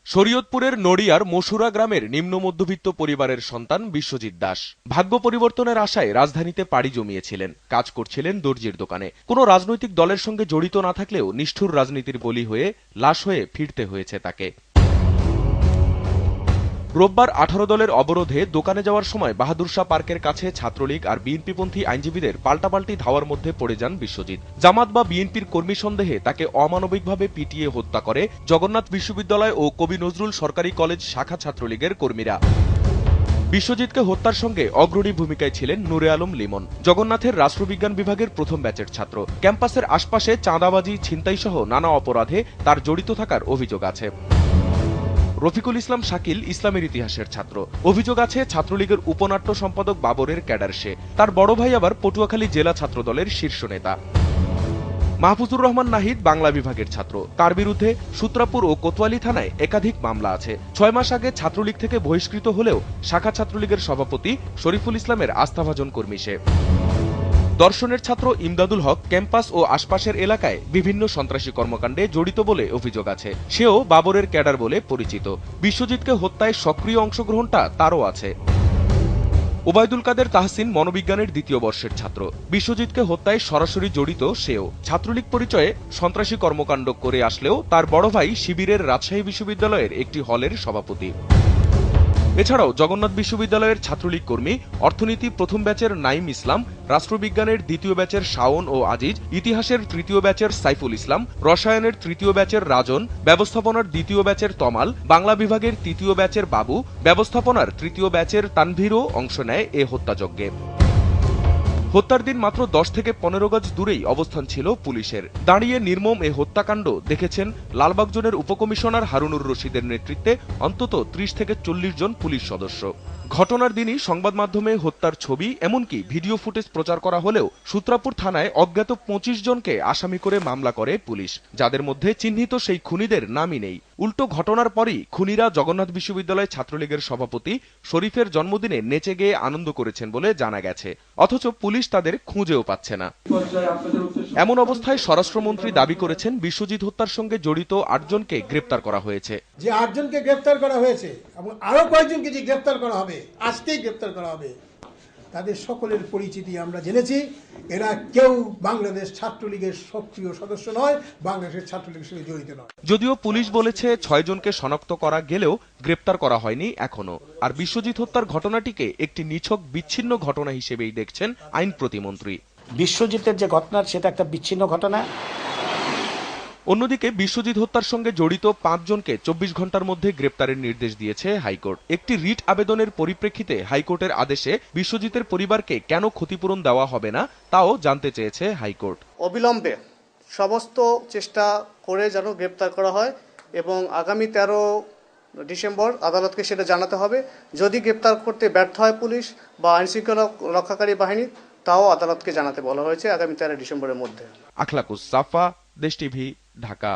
শরীয়তপুরের নড়িয়ার মসুরা গ্রামের নিম্ন মধ্যবিত্ত পরিবারের সন্তান বিশ্বজিৎ দাস ভাগ্য পরিবর্তনের আশায় রাজধানীতে পাড়ি জমিয়েছিলেন। কাজ করছিলেন দর্জির দোকানে। কোনো রাজনৈতিক দলের সঙ্গে জড়িত না থাকলেও নিষ্ঠুর রাজনীতির বলি হয়ে লাশ হয়ে ফিরতে হয়েছে তাকে। রোববার 18 দলের অবরোধে দোকানে যাওয়ার সময় বাহাদুর শাহ পার্কের কাছে ছাত্রলীগ আর বিএনপিপন্থী আইনজীবীদের পাল্টাপাল্টি ধাওয়ার মধ্যে পড়ে যান বিশ্বজিৎ। জামাত বা বিএনপির কর্মী সন্দেহে তাকে অমানবিকভাবে পিটিয়ে হত্যা করে জগন্নাথ বিশ্ববিদ্যালয় ও কবি নজরুল সরকারি কলেজ শাখা ছাত্রলীগের কর্মীরা। বিশ্বজিৎকে হত্যার সঙ্গে অগ্রণী ভূমিকায় ছিলেন নূরে আলম লিমন, জগন্নাথের রাষ্ট্রবিজ্ঞান বিভাগের প্রথম ব্যাচের ছাত্র। ক্যাম্পাসের আশপাশে চাঁদাবাজি, ছিনতাইসহ নানা অপরাধে তার জড়িত থাকার অভিযোগ আছে। রফিকুল ইসলাম শাকিল ইসলামের ইতিহাসের ছাত্র। অভিযোগ আছে ছাত্রলীগের উপনাট্য সম্পাদক বাবরের ক্যাডার সে। তার বড় ভাই আবার পটুয়াখালী জেলা ছাত্রদলের শীর্ষ নেতা। মাহফুজুর রহমান নাহিদ বাংলা বিভাগের ছাত্র। তার বিরুদ্ধে সূত্রাপুর ও কোতোয়ালি থানায় একাধিক মামলা আছে। 6 মাস আগে ছাত্রলীগ থেকে বহিষ্কৃত হলেও শাখা ছাত্রলীগের সভাপতি শরীফুল ইসলামের আস্থাভাজন কর্মী সে। দর্শনের ছাত্র ইমদাদুল হক ক্যাম্পাস ও আশপাশের এলাকায় বিভিন্ন সন্ত্রাসী কর্মকাণ্ডে জড়িত বলে অভিযোগ আছে। সেও বাবরের ক্যাডার বলে পরিচিত। বিশ্বজিৎকে হত্যায় সক্রিয় অংশগ্রহণটা তারও আছে। ওবায়দুল কাদের তাহসিন মনোবিজ্ঞানের 2য় বর্ষের ছাত্র। বিশ্বজিৎকে হত্যায় সরাসরি জড়িত সেও। ছাত্রলীগ পরিচয়ে সন্ত্রাসী কর্মকাণ্ড করে আসলেও তার বড় ভাই শিবিরের রাজশাহী বিশ্ববিদ্যালয়ের একটি হলের সভাপতি। এছাড়াও জগন্নাথ বিশ্ববিদ্যালয়ের ছাত্রলীগ কর্মী, অর্থনীতি প্রথম ব্যাচের নাইম ইসলাম, রাষ্ট্রবিজ্ঞানের 2য় ব্যাচের শাওন ও আজিজ, ইতিহাসের 3য় ব্যাচের সাইফুল ইসলাম, রসায়নের 3য় ব্যাচের রাজন, ব্যবস্থাপনার 2য় ব্যাচের তমাল, বাংলা বিভাগের 3য় ব্যাচের বাবু, ব্যবস্থাপনার 3য় ব্যাচের তানভীরও অংশ নেয় এ হত্যাযজ্ঞে। হত্যার দিন মাত্র 10 থেকে 15 গজ দূরেই অবস্থান ছিল পুলিশের। দাঁড়িয়ে নির্মম এ হত্যাকাণ্ড দেখেছেন লালবাগ জোনের উপকমিশনার হারুনুর রশিদের নেতৃত্বে অন্তত 30 থেকে 40 জন পুলিশ সদস্য। ঘটনার দিনই সংবাদ মাধ্যমে হত্যার ছবি এমনকি ভিডিও ফুটেজ প্রচার করা হলেও সূত্রাপুর থানায় অজ্ঞাত 25 জনকে আসামি করে মামলা করে পুলিশ, যাদের মধ্যে চিহ্নিত সেই খুনিদের নামই নেই। উল্টো ঘটনার পরই খুনিরা জগন্নাথ বিশ্ববিদ্যালয় ছাত্রলীগের সভাপতি শরীফের জন্মদিনে নেচে গেয়ে আনন্দ করেছেন বলে জানা গেছে। অথচ পুলিশ তাদের খুঁজেও পাচ্ছে না। এমন অবস্থায় স্বরাষ্ট্রমন্ত্রী দাবি করেছেন বিশ্বজিৎ হত্যার সঙ্গে জড়িত 8 জনকে গ্রেপ্তার করা হয়েছে। যে 8 জনকে গ্রেপ্তার করা হয়েছে এবং আরো কয়েকজনকে যে গ্রেপ্তার করা হবে, আজকেই গ্রেপ্তার করা হবে, তাদের সকলের পরিচিতি আমরা জেনেছি। এরা কেউ বাংলাদেশ ছাত্রলীগের সক্রিয় সদস্য নয়, বাংলাদেশের ছাত্রলীগের সঙ্গে জড়িত নয়। যদিও পুলিশ বলেছে 6 জনকে শনাক্ত করা গেলেও গ্রেপ্তার করা হয়নি এখনো। আর বিশ্বজিৎ হত্যার ঘটনাটিকে একটি নিছক বিচ্ছিন্ন ঘটনা হিসেবেই দেখছেন আইন প্রতিমন্ত্রী। বিশ্বজিতের যে ঘটনা সেটা একটা বিচ্ছিন্ন ঘটনা। অন্যদিকে বিশ্বজিৎ হত্যার সঙ্গে জড়িত 5 জনকে 24 ঘন্টার মধ্যে গ্রেপ্তারের নির্দেশ দিয়েছে হাইকোর্ট। একটি রিট আবেদনের পরিপ্রেক্ষিতে হাইকোর্টের আদেশে বিশ্বজিতের পরিবারকে কেন ক্ষতিপূরণ দেওয়া হবে না তাও জানতে চেয়েছে হাইকোর্ট। অবিলম্বে সমস্ত চেষ্টা করে যেন গ্রেপ্তার করা হয় এবং আগামী 13 ডিসেম্বর আদালতকে সেটা জানাতে হবে। যদি গ্রেপ্তার করতে ব্যর্থ হয় পুলিশ বা আইনশৃঙ্খলা রক্ষাকারী বাহিনী, তাও আদালতকে জানাতে বলা হয়েছে আগামী 13 ডিসেম্বরের মধ্যে। আখলাকুস সাফা, দেশ টিভি, ঢাকা।